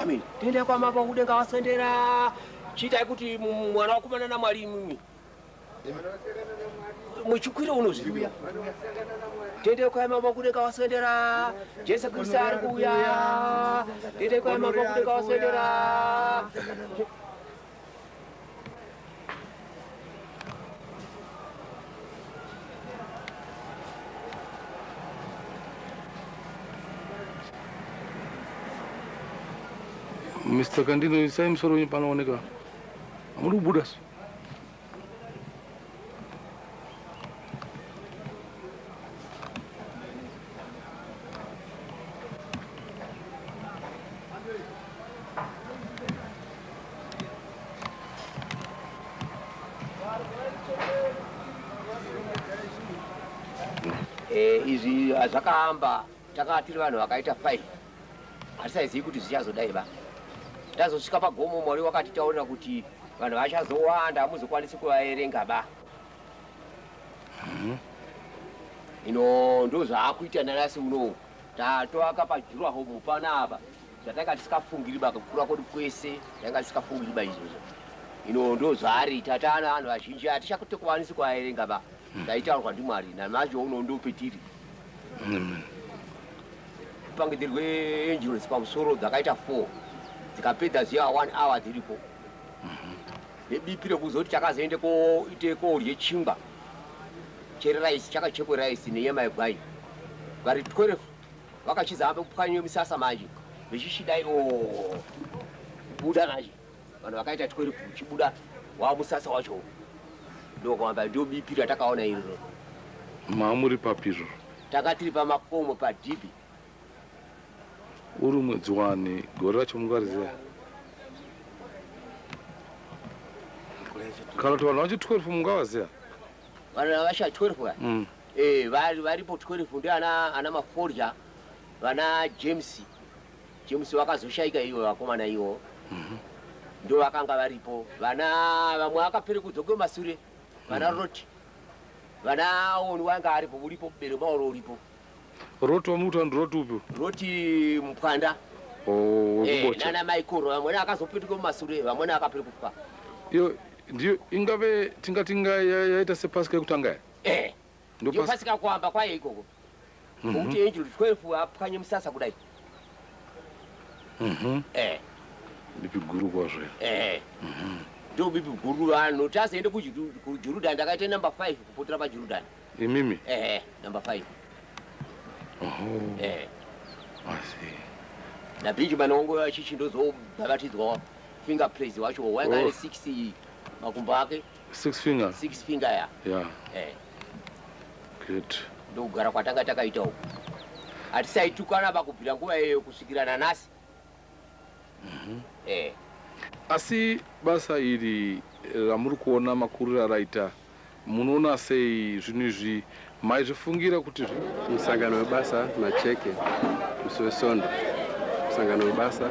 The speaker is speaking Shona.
Amin. Tende kwa mama kudenga wasendera. Chita kuti mwana wakumana na mwalimu. Muchukwira unoziva. Tende kwa mama kudenga wasendera. Yesu Kristo ari kuya. Tende kwa mama kudenga wasendera. Mr. Candino, isai msoro panaoneka. Amuru budas. Izi azakamba takati vanhu vakaita 5 asaizivi kuti zvichazodai ba tazosvika pagomo mwari wakati taona kuti vanhu vachazowanda hamuzokwanisi kuvaerenga ba ino ndozvaakuita nanasi unowu tatovaka pajura homu panapa zvatanga tisikafungiri ba kukura kwedu kwese tanga tisikafungiri ba izvozvo ino ndozvaari tatana vanhu vazhinji hatichakutokwanisi kuvaerenga ba taitaurwa ndimwari namacho uno ndopetiri pangidzirwe engines pamusoro dzakaita 4 dzikapedza ziya 1 hour dziripo nebipi rekuzoti chakazoende koite korye chingwa chereraisi chakachekwe raisi nenyama yegwai vari 12 vakachizahambe kupwanye misasa manje vechishidai buda nache vanhu vakaita 12 chibuda wamusasa wacho ndokwamba ndio bipi ratakaona iroro maamuri papiro takatiri pamakomo padhipi uri mwedzi wani gore racho mungariziya kana kuti vanhu vachi 12 mungavaziya vanhu vavasha 12 varipo 12 ndi ana maforja vana james vakazoshaika ivo vakomana ivo ndo vakanga varipo vana vamwe akapere kudzoke masure vana roti vana oni wanga aripo ulipo bere mauro ulipo roti wamuta ndi roti upi roti mpwanda nana maikoro vamwe akazopetuke mumasure vamwe akapere kufa iyo ndiyo ingave tingatinga yaita sepasika yekutanga ndio pasika kwamba kwaye ikoko kuti angel 12 apwanye musasa kudai bipi guru kwazvo ndio bipi guru vanhu tazoende kujurudani ndakaite number 5 kupotera pajurudani imimi number 5 asi na Benjamin ongo achichindozobatizwa fingerprints wacho wanga 6 makumbo ake 6 finger ya good ndo kugara kwatanga takaita uko atisaitukana pakubvira nguva yeyo kusvikirana nasi asi basa iri ramuri kuona makuriro araita munoona sei zvinhu izvi maizvifungira kuti musangano webasa macheke musi wesondo musangano webasa